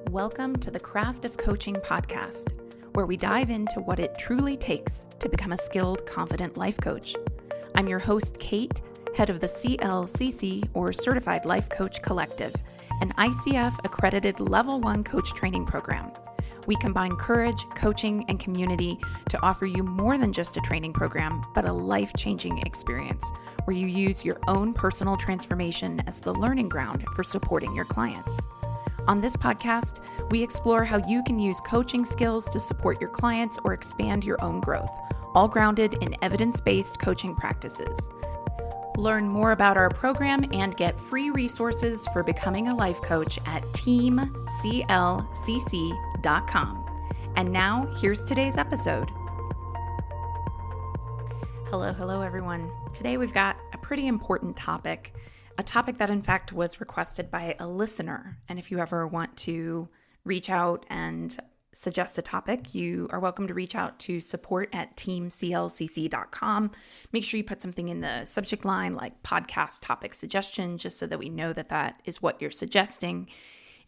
Welcome to the Craft of Coaching podcast, where we dive into what it truly takes to become a skilled, confident life coach. I'm your host, Kate, head of the CLCC, or Certified Life Coach Collective, an ICF-Accredited Level 1 coach training program. We combine courage, coaching, and community to offer you more than just a training program, but a life-changing experience where you use your own personal transformation as the learning ground for supporting your clients. On this podcast, we explore how you can use coaching skills to support your clients or expand your own growth, all grounded in evidence-based coaching practices. Learn more about our program and get free resources for becoming a life coach at teamclcc.com. And now, here's today's episode. Hello, everyone. Today we've got a pretty important topic, a topic that in fact was requested by a listener. And if you ever want to reach out and suggest a topic, you are welcome to reach out to support@teamclcc.com. Make sure you put something in the subject line like podcast topic suggestion, just so that we know that that is what you're suggesting.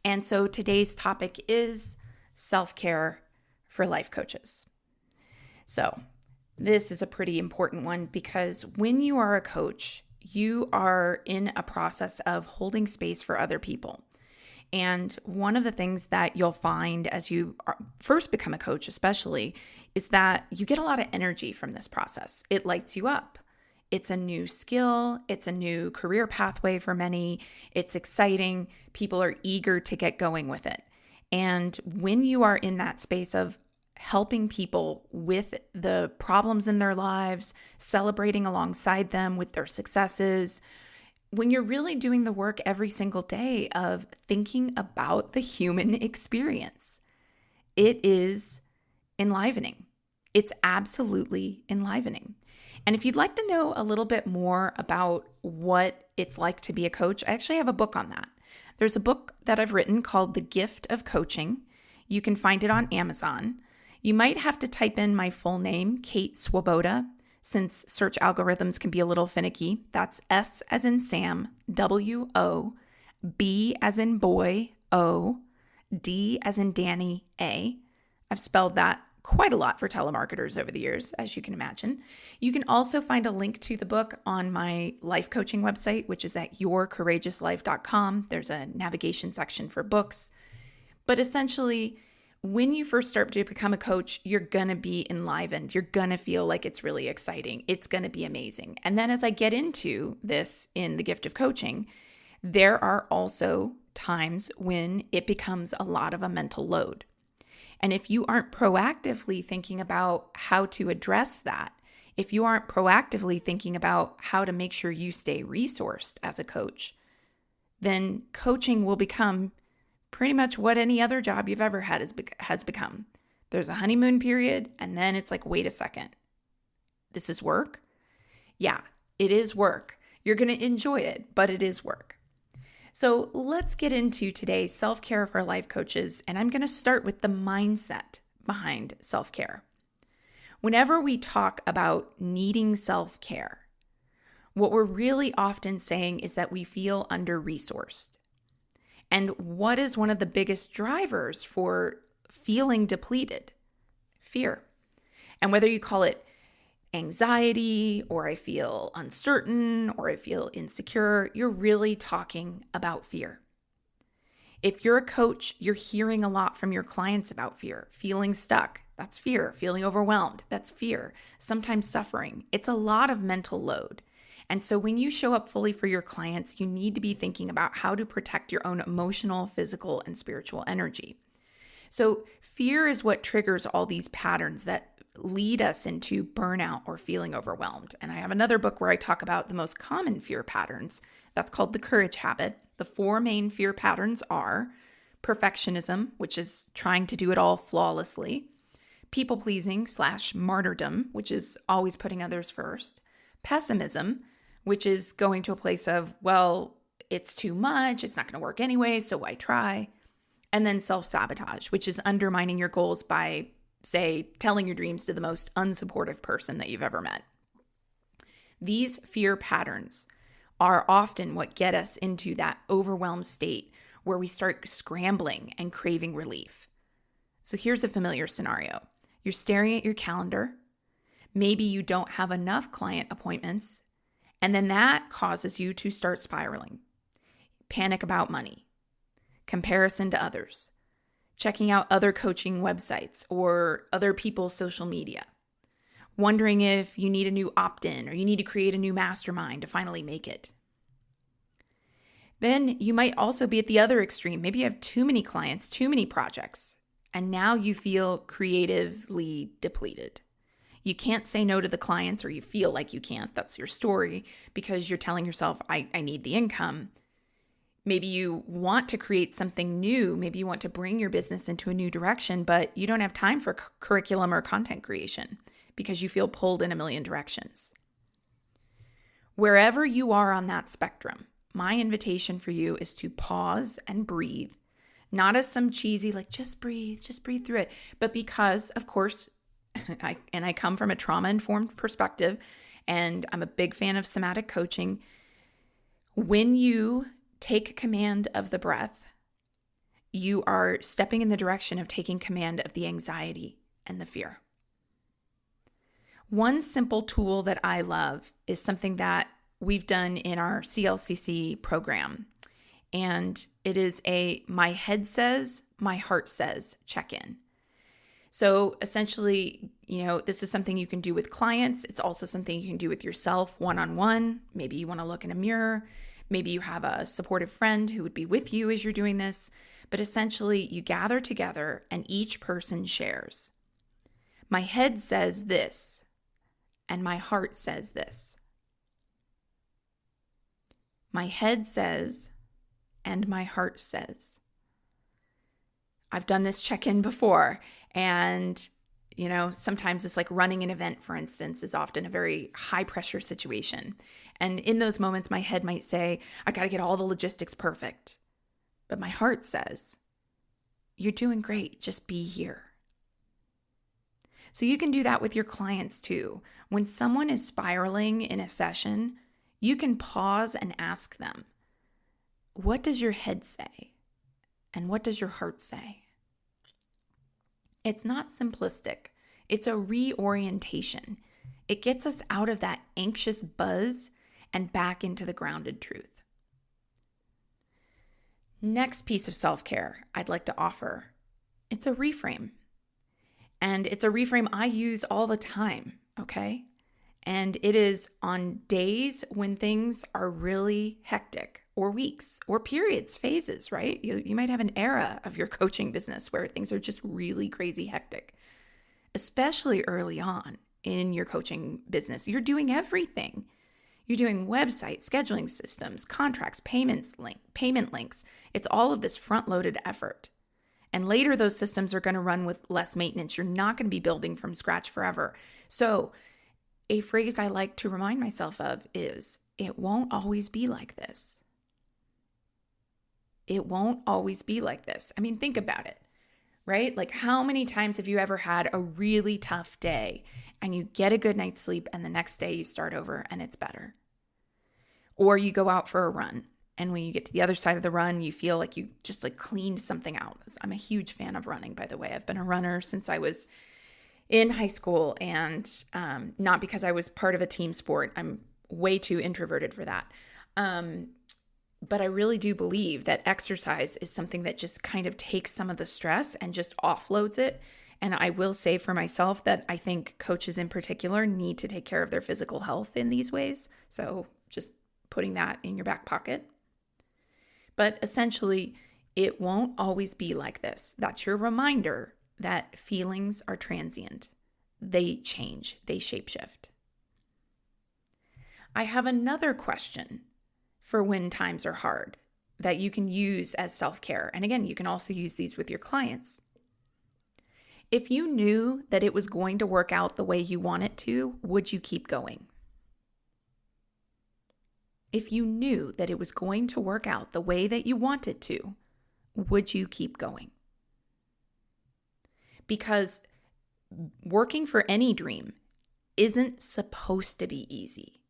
And so today's topic is self-care for life coaches. So this is a pretty important one because when you are a coach, you are in a process of holding space for other people. And one of the things that you'll find as you first become a coach, especially, is that you get a lot of energy from this process. It lights you up. It's a new skill. It's a new career pathway for many. It's exciting. People are eager to get going with it. And when you are in that space of helping people with the problems in their lives, celebrating alongside them with their successes, when you're really doing the work every single day of thinking about the human experience, it is enlivening. It's absolutely enlivening. And if you'd like to know a little bit more about what it's like to be a coach, I actually have a book on that. There's a book that I've written called The Gift of Coaching. You can find it on Amazon. You might have to type in my full name, Kate Swoboda, since search algorithms can be a little finicky. That's S as in Sam, W-O, B as in boy, O, D as in Danny, A. I've spelled that quite a lot for telemarketers over the years, as you can imagine. You can also find a link to the book on my life coaching website, which is at yourcourageouslife.com. There's a navigation section for books. But essentially, when you first start to become a coach, you're going to be enlivened. You're going to feel like it's really exciting. It's going to be amazing. And then as I get into this in the gift of coaching, there are also times when it becomes a lot of a mental load. And if you aren't proactively thinking about how to address that, if you aren't proactively thinking about how to make sure you stay resourced as a coach, then coaching will become pretty much what any other job you've ever had has become. There's a honeymoon period, and then it's like, wait a second. This is work? Yeah, it is work. You're going to enjoy it, but it is work. So let's get into today's self-care for life coaches, and I'm going to start with the mindset behind self-care. Whenever we talk about needing self-care, what we're really often saying is that we feel under-resourced. And what is one of the biggest drivers for feeling depleted? Fear. And whether you call it anxiety, or I feel uncertain, or I feel insecure, you're really talking about fear. If you're a coach, you're hearing a lot from your clients about fear. Feeling stuck, that's fear. Feeling overwhelmed, that's fear. Sometimes suffering. It's a lot of mental load. And so when you show up fully for your clients, you need to be thinking about how to protect your own emotional, physical, and spiritual energy. So fear is what triggers all these patterns that lead us into burnout or feeling overwhelmed. And I have another book where I talk about the most common fear patterns. That's called The Courage Habit. The 4 main fear patterns are perfectionism, which is trying to do it all flawlessly, people-pleasing / martyrdom, which is always putting others first, pessimism, which is going to a place of, well, it's too much, it's not going to work anyway, so why try? And then self-sabotage, which is undermining your goals by, say, telling your dreams to the most unsupportive person that you've ever met. These fear patterns are often what get us into that overwhelmed state where we start scrambling and craving relief. So here's a familiar scenario. You're staring at your calendar. Maybe you don't have enough client appointments, and then that causes you to start spiraling. Panic about money, comparison to others, checking out other coaching websites or other people's social media, wondering if you need a new opt-in or you need to create a new mastermind to finally make it. Then you might also be at the other extreme. Maybe you have too many clients, too many projects, and now you feel creatively depleted. You can't say no to the clients, or you feel like you can't. That's your story, because you're telling yourself, I need the income. Maybe you want to create something new. Maybe you want to bring your business into a new direction, but you don't have time for curriculum or content creation because you feel pulled in a million directions. Wherever you are on that spectrum, my invitation for you is to pause and breathe, not as some cheesy, like just breathe through it, but because, of course, I come from a trauma-informed perspective, and I'm a big fan of somatic coaching. When you take command of the breath, you are stepping in the direction of taking command of the anxiety and the fear. One simple tool that I love is something that we've done in our CLCC program, and it is a my head says, my heart says check-in. So essentially, this is something you can do with clients. It's also something you can do with yourself one-on-one. Maybe you want to look in a mirror. Maybe you have a supportive friend who would be with you as you're doing this. But essentially, you gather together and each person shares. My head says this, and my heart says this. My head says, and my heart says. I've done this check-in before. And, sometimes it's like running an event, for instance, is often a very high pressure situation. And in those moments, my head might say, I got to get all the logistics perfect. But my heart says, you're doing great. Just be here. So you can do that with your clients too. When someone is spiraling in a session, you can pause and ask them, what does your head say? And what does your heart say? It's not simplistic. It's a reorientation. It gets us out of that anxious buzz and back into the grounded truth. Next piece of self-care I'd like to offer, it's a reframe. And it's a reframe I use all the time, okay? And it is on days when things are really hectic, or weeks, or periods, phases, right? You might have an era of your coaching business where things are just really crazy hectic, especially early on in your coaching business. You're doing everything. You're doing websites, scheduling systems, contracts, payment links. It's all of this front-loaded effort. And later, those systems are going to run with less maintenance. You're not going to be building from scratch forever. So a phrase I like to remind myself of is, it won't always be like this. It won't always be like this. I mean, think about it, right? Like, how many times have you ever had a really tough day and you get a good night's sleep and the next day you start over and it's better? Or you go out for a run and when you get to the other side of the run, you feel like you just cleaned something out. I'm a huge fan of running, by the way. I've been a runner since I was in high school, and not because I was part of a team sport. I'm way too introverted for that. But I really do believe that exercise is something that just kind of takes some of the stress and just offloads it. And I will say for myself that I think coaches in particular need to take care of their physical health in these ways. So just putting that in your back pocket. But essentially, it won't always be like this. That's your reminder that feelings are transient. They change, they shapeshift. I have another question for when times are hard that you can use as self-care. And again, you can also use these with your clients. If you knew that it was going to work out the way you want it to, would you keep going? If you knew that it was going to work out the way that you want it to, would you keep going? Because working for any dream isn't supposed to be easy.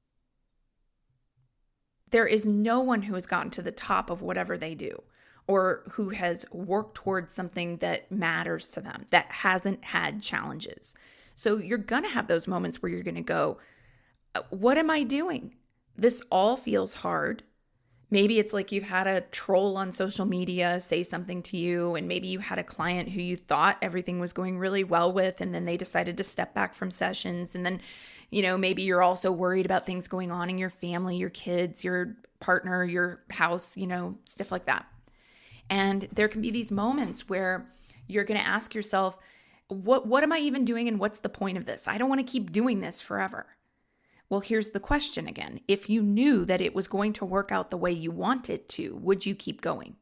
There is no one who has gotten to the top of whatever they do, or who has worked towards something that matters to them, that hasn't had challenges. So you're going to have those moments where you're going to go, what am I doing? This all feels hard. Maybe it's like you've had a troll on social media say something to you, and maybe you had a client who you thought everything was going really well with, and then they decided to step back from sessions. And then, maybe you're also worried about things going on in your family, your kids, your partner, your house, stuff like that. And there can be these moments where you're going to ask yourself, what am I even doing, and what's the point of this? I don't want to keep doing this forever. Well, here's the question again. If you knew that it was going to work out the way you want it to, would you keep going?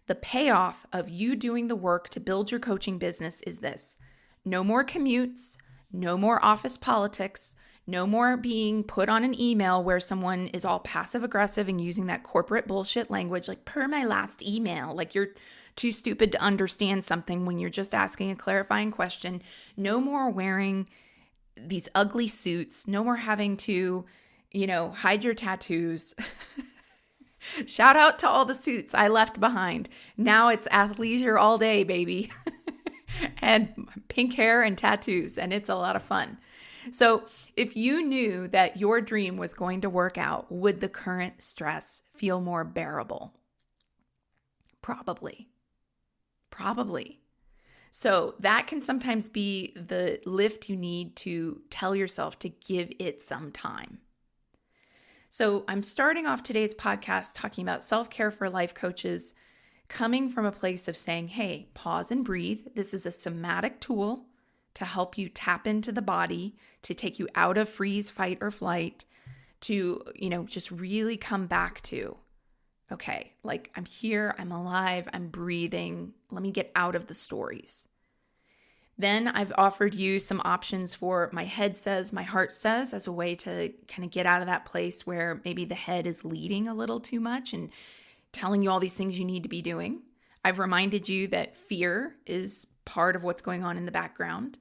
The payoff of you doing the work to build your coaching business is this: no more commutes, no more office politics, no more being put on an email where someone is all passive aggressive and using that corporate bullshit language like per my last email, like you're too stupid to understand something when you're just asking a clarifying question. No more wearing these ugly suits, no more having to, hide your tattoos. Shout out to all the suits I left behind. Now it's athleisure all day, baby. And pink hair and tattoos, and it's a lot of fun. So if you knew that your dream was going to work out, would the current stress feel more bearable? Probably. So that can sometimes be the lift you need to tell yourself to give it some time. So I'm starting off today's podcast talking about self-care for life coaches, coming from a place of saying, hey, pause and breathe. This is a somatic tool to help you tap into the body, to take you out of freeze, fight, or flight, to, just really come back to, okay, like I'm here, I'm alive, I'm breathing. Let me get out of the stories. Then I've offered you some options for my head says, my heart says, as a way to kind of get out of that place where maybe the head is leading a little too much and telling you all these things you need to be doing. I've reminded you that fear is part of what's going on in the background.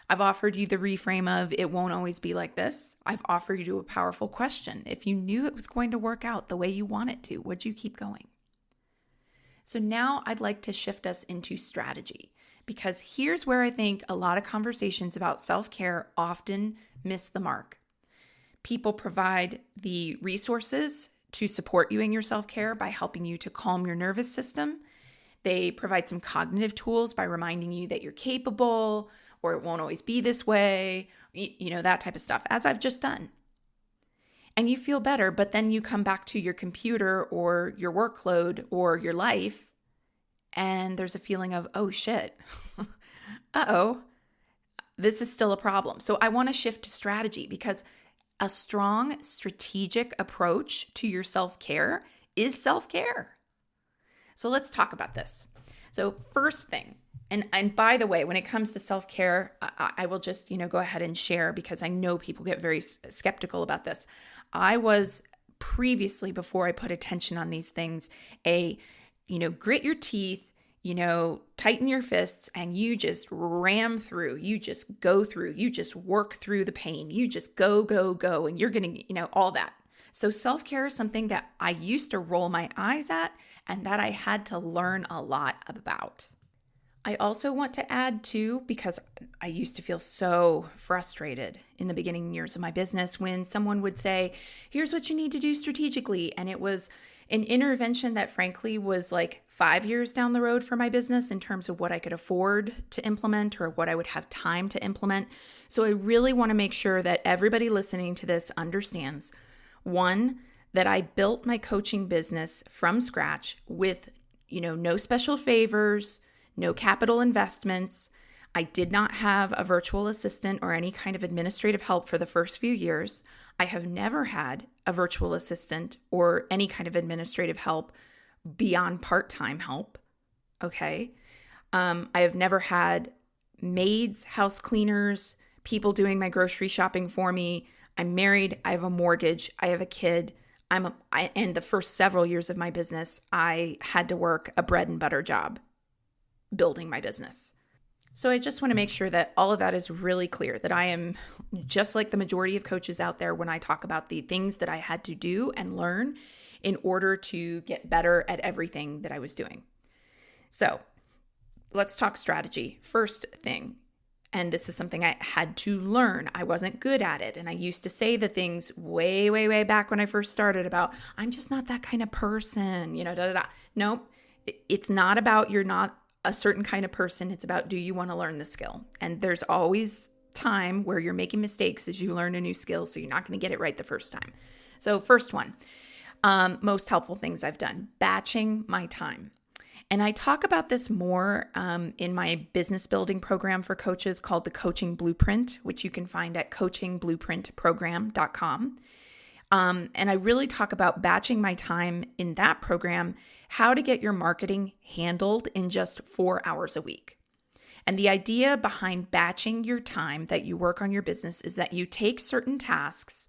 I've offered you the reframe of it won't always be like this. I've offered you a powerful question. If you knew it was going to work out the way you want it to, would you keep going? So now I'd like to shift us into strategy, because here's where I think a lot of conversations about self-care often miss the mark. People provide the resources to support you in your self-care by helping you to calm your nervous system. They provide some cognitive tools by reminding you that you're capable, or it won't always be this way, that type of stuff, as I've just done. And you feel better, but then you come back to your computer or your workload or your life, and there's a feeling of, oh shit, this is still a problem. So I want to shift to strategy, because a strong strategic approach to your self-care is self-care. So let's talk about this. So first thing, and by the way, when it comes to self-care, I will just, go ahead and share, because I know people get very skeptical about this. I was previously, before I put attention on these things, grit your teeth, tighten your fists, and you just ram through, you just go through, you just work through the pain, you just go, and you're going to, all that. So self-care is something that I used to roll my eyes at and that I had to learn a lot about. I also want to add too, because I used to feel so frustrated in the beginning years of my business when someone would say, here's what you need to do strategically. And it was an intervention that frankly was like 5 years down the road for my business in terms of what I could afford to implement or what I would have time to implement. So I really want to make sure that everybody listening to this understands, one, that I built my coaching business from scratch with, no special favors, no capital investments. I did not have a virtual assistant or any kind of administrative help for the first few years. I have never had a virtual assistant or any kind of administrative help beyond part-time help. Okay. I have never had maids, house cleaners, people doing my grocery shopping for me. I'm married. I have a mortgage. I have a kid. And the first several years of my business, I had to work a bread and butter job building my business. So I just want to make sure that all of that is really clear, that I am just like the majority of coaches out there when I talk about the things that I had to do and learn in order to get better at everything that I was doing. So let's talk strategy. First thing, and this is something I had to learn. I wasn't good at it. And I used to say the things way, way, way back when I first started about, I'm just not that kind of person, Nope. It's not about you're not a certain kind of person. It's about, do you want to learn the skill? And there's always time where you're making mistakes as you learn a new skill. So you're not going to get it right the first time. So first one, most helpful things I've done, batching my time. And I talk about this more in my business building program for coaches called the Coaching Blueprint, which you can find at coachingblueprintprogram.com. And I really talk about batching my time in that program, how to get your marketing handled in just 4 hours a week. And the idea behind batching your time that you work on your business is that you take certain tasks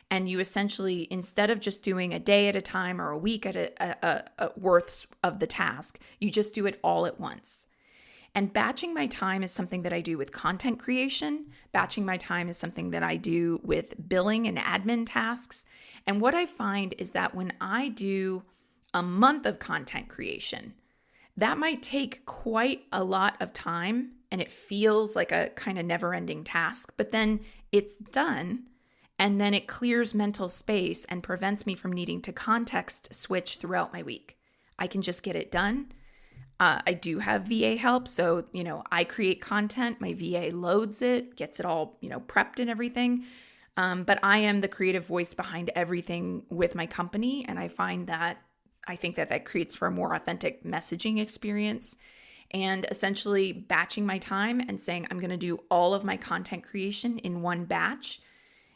and you essentially, instead of just doing a day at a time or a week at a worth of the task, you just do it all at once. And batching my time is something that I do with content creation. Batching my time is something that I do with billing and admin tasks. And what I find is that when I do a month of content creation, that might take quite a lot of time and it feels like a kind of never-ending task, but then it's done. And then it clears mental space and prevents me from needing to context switch throughout my week. I can just get it done. I do have VA help. So, I create content. My VA loads it, gets it all, prepped and everything. But I am the creative voice behind everything with my company. And I think that creates for a more authentic messaging experience. And essentially batching my time and saying, I'm going to do all of my content creation in one batch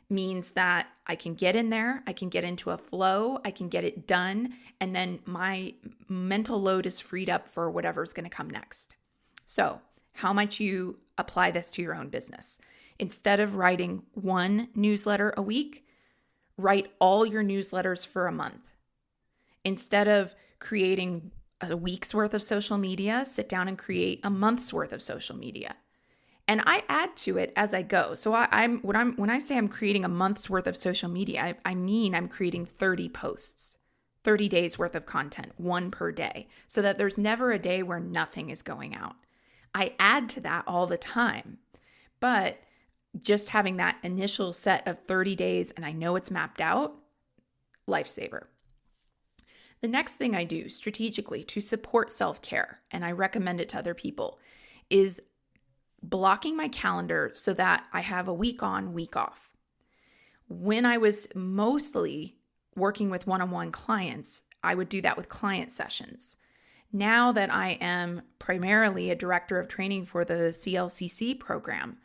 means that I can get in there, I can get into a flow, I can get it done, and then my mental load is freed up for whatever's going to come next. So, how might you apply this to your own business? Instead of writing one newsletter a week, write all your newsletters for a month. Instead of creating a week's worth of social media, sit down and create a month's worth of social media. And I add to it as I go. So when I say I'm creating a month's worth of social media, I mean I'm creating 30 posts, 30 days worth of content, one per day, so that there's never a day where nothing is going out. I add to that all the time, but just having that initial set of 30 days and I know it's mapped out, lifesaver. The next thing I do strategically to support self-care, and I recommend it to other people, is blocking my calendar so that I have a week on, week off. When I was mostly working with one-on-one clients, I would do that with client sessions. Now that I am primarily a director of training for the CLCC program,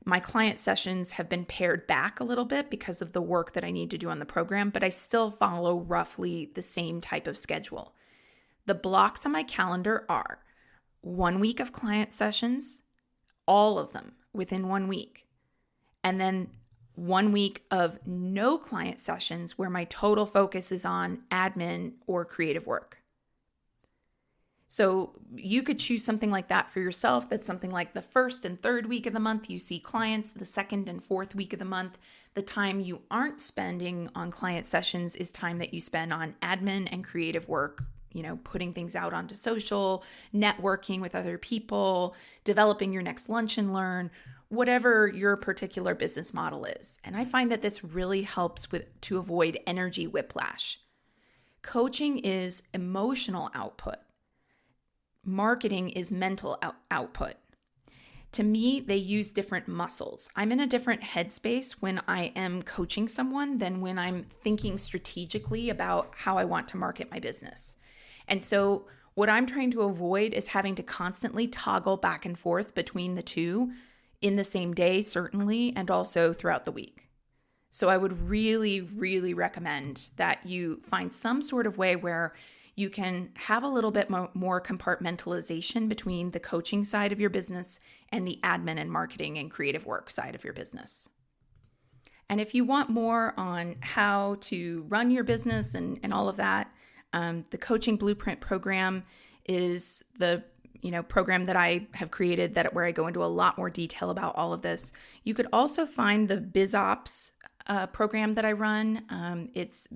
my client sessions have been pared back a little bit because of the work that I need to do on the program, but I still follow roughly the same type of schedule. The blocks on my calendar are 1 week of client sessions, all of them within 1 week. And then 1 week of no client sessions where my total focus is on admin or creative work. So you could choose something like that for yourself. That's something like the first and third week of the month you see clients, the second and fourth week of the month. The time you aren't spending on client sessions is time that you spend on admin and creative work, putting things out onto social, networking with other people, developing your next lunch and learn, whatever your particular business model is. And I find that this really helps to avoid energy whiplash. Coaching is emotional output. Marketing is mental output. To me, they use different muscles. I'm in a different headspace when I am coaching someone than when I'm thinking strategically about how I want to market my business. And so what I'm trying to avoid is having to constantly toggle back and forth between the two in the same day, certainly, and also throughout the week. So I would really, really recommend that you find some sort of way where you can have a little bit more compartmentalization between the coaching side of your business and the admin and marketing and creative work side of your business. And if you want more on how to run your business and all of that, the Coaching Blueprint program is the program that I have created where I go into a lot more detail about all of this. You could also find the BizOps program that I run. It's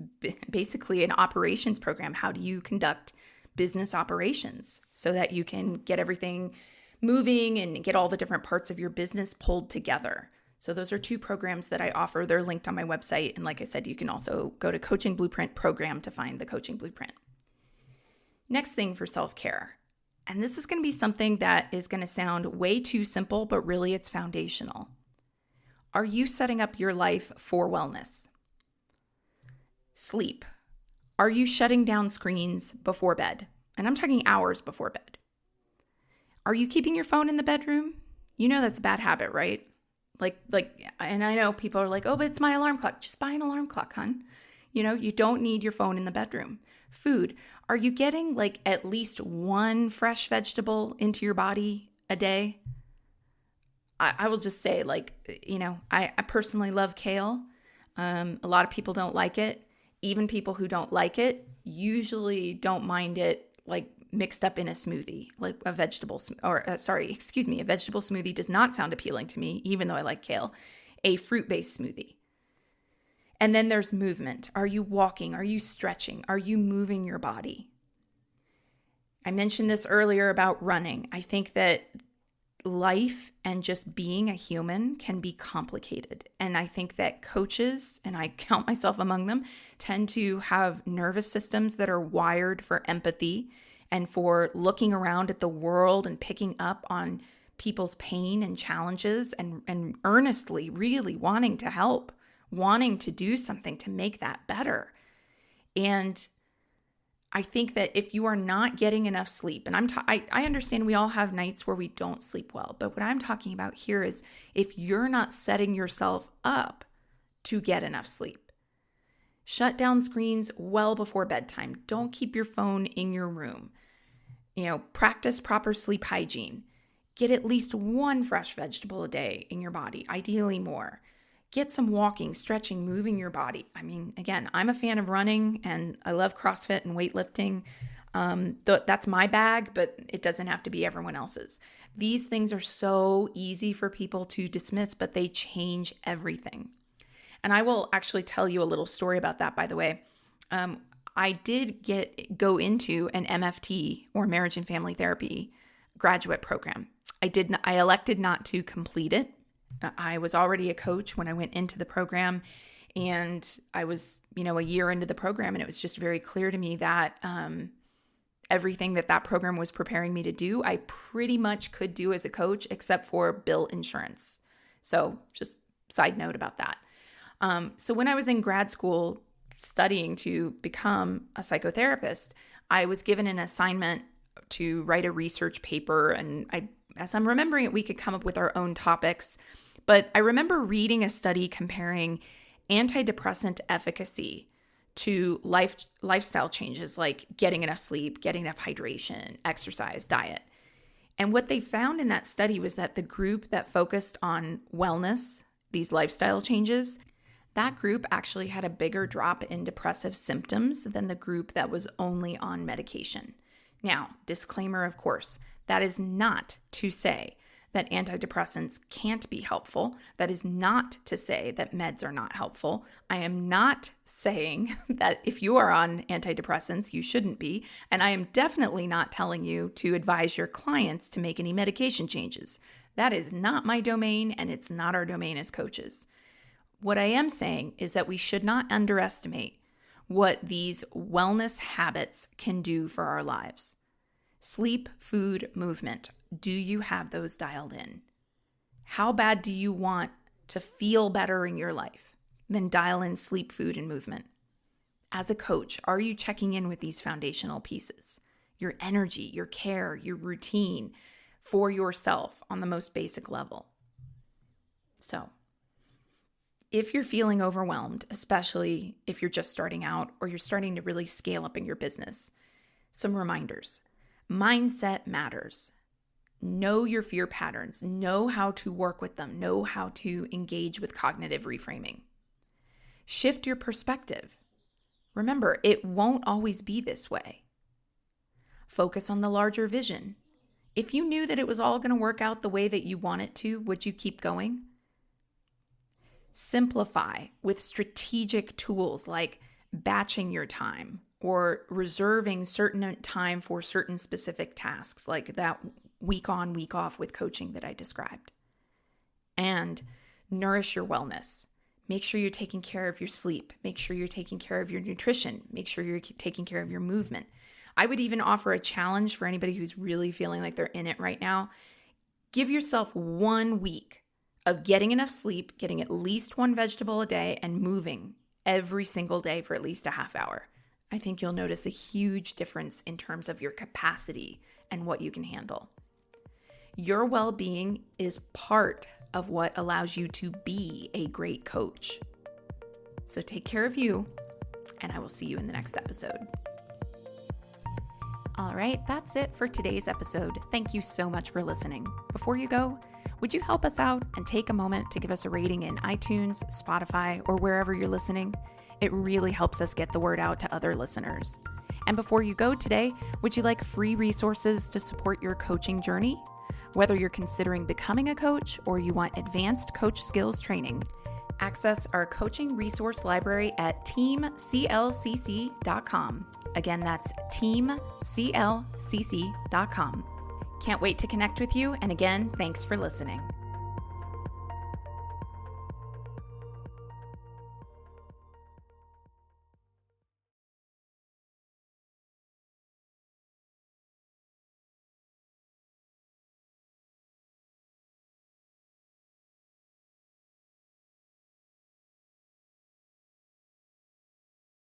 basically an operations program. How do you conduct business operations so that you can get everything moving and get all the different parts of your business pulled together? So those are 2 programs that I offer. They're linked on my website. And like I said, you can also go to Coaching Blueprint program to find the Coaching Blueprint. Next thing for self-care. And this is going to be something that is going to sound way too simple, but really it's foundational. Are you setting up your life for wellness? Sleep. Are you shutting down screens before bed? And I'm talking hours before bed. Are you keeping your phone in the bedroom? You know that's a bad habit, right? And I know people are like, oh, but it's my alarm clock. Just buy an alarm clock, hon. You don't need your phone in the bedroom. Food. Are you getting at least 1 fresh vegetable into your body a day? I will just say, I personally love kale. A lot of people don't like it. Even people who don't like it usually don't mind it mixed up in a smoothie, a vegetable smoothie does not sound appealing to me, even though I like kale. A fruit-based smoothie. And then there's movement. Are you walking? Are you stretching? Are you moving your body? I mentioned this earlier about running. I think that life and just being a human can be complicated. And I think that coaches, and I count myself among them, tend to have nervous systems that are wired for empathy and for looking around at the world and picking up on people's pain and challenges and earnestly really wanting to help, wanting to do something to make that better. And I think that if you are not getting enough sleep, and I understand we all have nights where we don't sleep well, but what I'm talking about here is if you're not setting yourself up to get enough sleep. Shut down screens well before bedtime. Don't keep your phone in your room. Practice proper sleep hygiene. Get at least 1 fresh vegetable a day in your body, ideally more. Get some walking, stretching, moving your body. I mean, again, I'm a fan of running and I love CrossFit and weightlifting. That's my bag, but it doesn't have to be everyone else's. These things are so easy for people to dismiss, but they change everything. And I will actually tell you a little story about that, by the way. I did go into an MFT, or marriage and family therapy, graduate program. I elected not to complete it. I was already a coach when I went into the program, and I was, a year into the program, and it was just very clear to me that everything that program was preparing me to do, I pretty much could do as a coach, except for bill insurance. So just side note about that. So when I was in grad school studying to become a psychotherapist, I was given an assignment to write a research paper, and as I'm remembering it, we could come up with our own topics. But I remember reading a study comparing antidepressant efficacy to lifestyle changes like getting enough sleep, getting enough hydration, exercise, diet. And what they found in that study was that the group that focused on wellness, these lifestyle changes, that group actually had a bigger drop in depressive symptoms than the group that was only on medication. Now, disclaimer, of course, that is not to say that antidepressants can't be helpful. That is not to say that meds are not helpful. I am not saying that if you are on antidepressants, you shouldn't be. And I am definitely not telling you to advise your clients to make any medication changes. That is not my domain, and it's not our domain as coaches. What I am saying is that we should not underestimate what these wellness habits can do for our lives. Sleep, food, movement. Do you have those dialed in? How bad do you want to feel better in your life? Then dial in sleep, food, and movement. As a coach, are you checking in with these foundational pieces? Your energy, your care, your routine for yourself on the most basic level. So, if you're feeling overwhelmed, especially if you're just starting out or you're starting to really scale up in your business, some reminders. Mindset matters. Know your fear patterns. Know how to work with them. Know how to engage with cognitive reframing. Shift your perspective. Remember, it won't always be this way. Focus on the larger vision. If you knew that it was all going to work out the way that you want it to, would you keep going? Simplify with strategic tools like batching your time or reserving certain time for certain specific tasks, like that week on, week off with coaching that I described. And nourish your wellness. Make sure you're taking care of your sleep. Make sure you're taking care of your nutrition. Make sure you're taking care of your movement. I would even offer a challenge for anybody who's really feeling like they're in it right now. Give yourself 1 week of getting enough sleep, getting at least 1 vegetable a day, and moving every single day for at least a half hour. I think you'll notice a huge difference in terms of your capacity and what you can handle. Your well-being is part of what allows you to be a great coach. So take care of you, and I will see you in the next episode. All right, that's it for today's episode. Thank you so much for listening. Before you go, would you help us out and take a moment to give us a rating in iTunes, Spotify, or wherever you're listening? It really helps us get the word out to other listeners. And before you go today, would you like free resources to support your coaching journey? Whether you're considering becoming a coach or you want advanced coach skills training, access our coaching resource library at teamclcc.com. Again, that's teamclcc.com. Can't wait to connect with you. And again, thanks for listening.